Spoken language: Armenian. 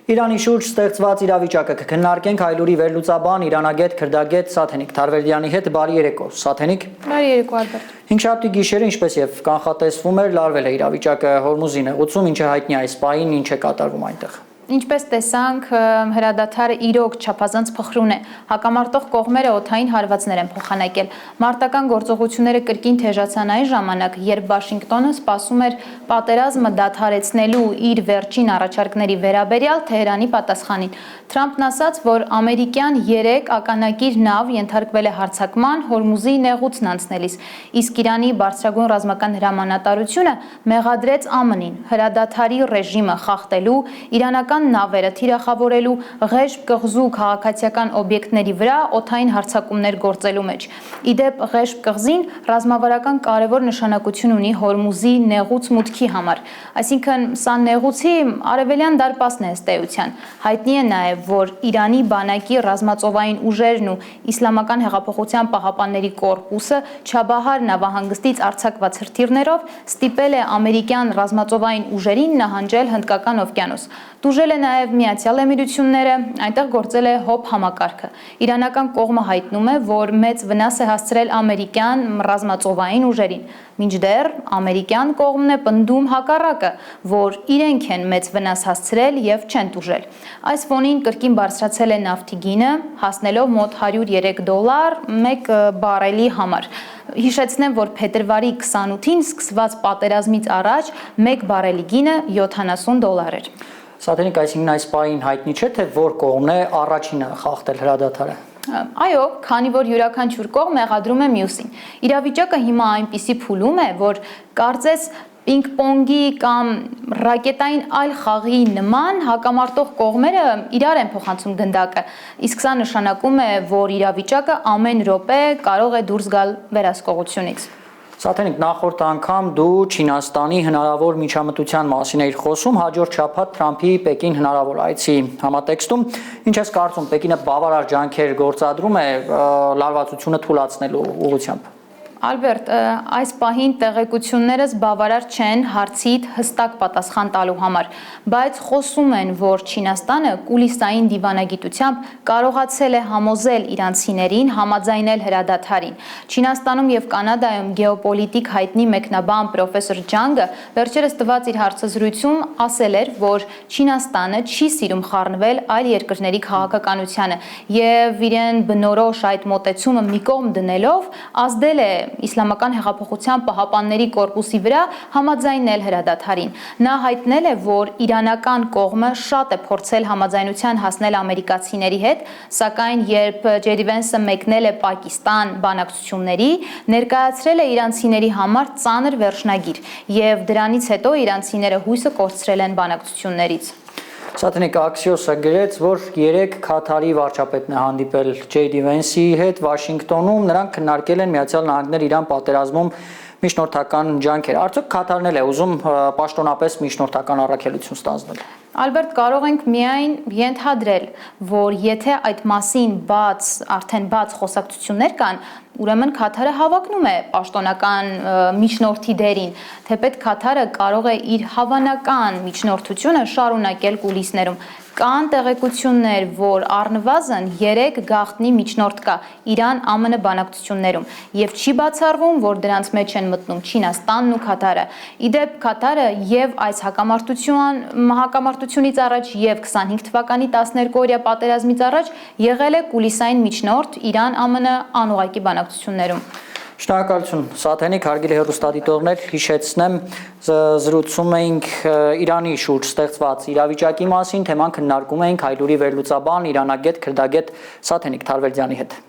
Իրանի շուրջ ստեղծված իրավիճակը կքննարկենք Հայլուրի վերլուծաբան, իրանագետ, քրդագետ Սաթենիկ Թարվերդյանի հետ։ Բարի երեկո, Սաթենիկ։ Բարի երեկո, Ալբերտ։ Հինգշաբթի գիշերը, ինչպես եւ կանխատեսվում էր, լարվել է իրավիճակը Հորմուզի նեղուցում, ինչը հայտնի է այս պահին, ինչ է կատարվում այնտեղ։ Ինչպես տեսանք, հրադադարը իրոք չափազանց փխրուն է։ Հակամարտող կողմերը օդային հարվածներ են փոխանակել։ Մարտական գործողությունները կրկին թեժացան այն ժամանակ, երբ Վաշինգտոնը սպասում էր պատերազմը դադարեցնելու իր վերջին առաջարկների վերաբերյալ Թեհրանի պատասխանին։ Թրամփն ասաց, որ ամերիկյան 3 ականակիր նավ ենթարկվել է հարձակման Հորմուզի նեղուցն անցնելիս, իսկ Իրանի բարձրագույն ռազմական հրամանատարությունը մեղադրեց ԱՄՆ-ին հրադադարի ռեժիմը խախտելու, իրանական նավերը թիրախավորելու, Ղեշբ կղզու քաղաքացիական օբյեկտների վրա օդային հարձակումներ գործելու մեջ։ Իդեպ Ղեշբ կղզին ռազմավարական կարևոր նշանակություն ունի Հորմուզի նեղուց մուտքի համար։ Այսինքն սա նեղուցի արևելյան դարպասն է ըստ էության։ Հայտնի է նաև, որ Իրանի բանակի ռազմածովային ուժերն ու Իսլամական հեղափոխության պահապանների կորպուսը Չաբահար նավահանգստից արձակված հրթիռներով ստիպել է ամերիկյան ռազմածովային ուժերին նահանջել Հնդկական օվկիանոս։ Տուժել է նաև Միացյալ Էմիրությունները, այնտեղ գործել է ՀՕՊ համակարգը։ Իրանական կողմը հայտնում է, որ մեծ վնաս է հասցրել ամերիկյան ռազմածովային ուժերին, մինչդեռ ամերիկյան կողմն է պնդում հակառակը, որ իրենք են մեծ վնաս հասցրել եւ չեն տուժել։ Այս ֆոնին կրկին բարձրացել է նավթի գինը, հասնելով մոտ $103 1 բարելի համար։ Հիշեցնեմ, որ փետրվարի 28-ին սկսված պատերազմից առաջ 1 բարելի գինը $70 էր։ Սաթենիկ, այսինքն այս պահին հայտնի չէ, թե որ կողմն է առաջինը խախտել հրադադարը։ Այո, քանի որ յուրաքանչյուր կողմ մեղադրում է մյուսին։ Իրավիճակը հիմա այնպիսի փուլում է, որ կարծես պինգ-պոնգի կամ ռակետային այլ խաղի նման հակամարտող կողմերը իրար են փոխանցում գնդակը, իսկ սա նշանակում է, որ իրավիճակը ամեն րոպե կարող է դուրս գալ վերահսկողությունից։ Սաթենիկ, նախորդ անգամ դու Չինաստանի հնարավոր միջամտության մասին էիր խոսում, հաջորդ շաբաթ Թրամփի Պեկին հնարավոր այցի համատեքստում, ինչ ես կարծում, Պեկինը բավարար ջանքեր գործադրում է լարվածությունը թուլացնելու ուղղությամբ։ Ալբերտ, այս պահին տեղեկություններս բավարար չեն հարցիդ հստակ պատասխան տալու համար, բայց խոսում են, որ Չինաստանը կուլիսային դիվանագիտությամբ կարողացել է համոզել իրանցիներին համաձայնել հրադադարին։ Չինաստանում եւ Կանադայում գեոպոլիտիկ հայտնի մեկնաբան պրոֆեսոր Ջանգը վերջերս տված իր հարցազրույցում ասել էր, որ Չինաստանը չի սիրում խառնվել այլ երկրների քաղաքականությանը եւ իրեն բնորոշ այդ մոտեցումը մի կողմ դնելով ազդել է Իսլամական հեղափոխության պահապանների կորպուսի վրա համաձայնել հրադադարին։ Նա հայտնել է, որ իրանական կողմը շատ է փորձել համաձայնության հասնել ամերիկացիների հետ, սակայն երբ Ջեդի Վենսը մեկնել է Պակիստան բանակցությունների, ներկայացրել է իրանցիների համար ծանր վերջնագիր, եւ դրանից հետո իրանցիները հույսը կորցրել են բանակցություններից։ Սաթենիկ, Axios-ը գրեց, որ 3 Քաթարի վարչապետն է հանդիպել Ջեյդի Վենսի հետ Վաշինգտոնում, նրանք քննարկել են Միացյալ Նահանգներ Իրան պատերազմում միջնորդական ջանքեր։ Արդյոք Քաթարն էլ է ուզում պաշտոնապես միջնորդական առաքելություն ստանձնել։ Ալբերտ, կարող ենք միայն ենթադրել, որ եթե այդ մասին արդեն բաց խոսակցություններ կան, ուրեմն Քաթարը հավակնում է պաշտոնական միջնորդի դերին, թեպետ Քաթարը կարող է իր հավանական միջնորդությունը շարունակել կուլիսներում։ Կան տեղեկություններ, որ առնվազն 3 գաղտնի միջնորդ կա Իրան-ԱՄՆ բանակցություններում եւ չի բացառվում, որ դրանց մեջ են մտնում Չինաստանն ու Քաթարը։ Իդեպ Քաթարը եւ այս հակամարտությունից առաջ եւ 25 թվականի 12-օրյա պատերազմից առաջ եղել է կուլիսային միջնորդ Իրան-ԱՄՆ անուղակի բանակցություններում։ Շնորհակալություն, Սաթենիկ, հարգելի հեռուստադիտողներ, հիշեցնեմ, զրուցում էինք Իրանի շուրջ ստեղծված իրավիճակի մասին, թեման քննարկում էինք Հայլուրի վերլուծաբան, իրանագետ, քրդագետ Սաթենիկ Թարվերդյանի հետ։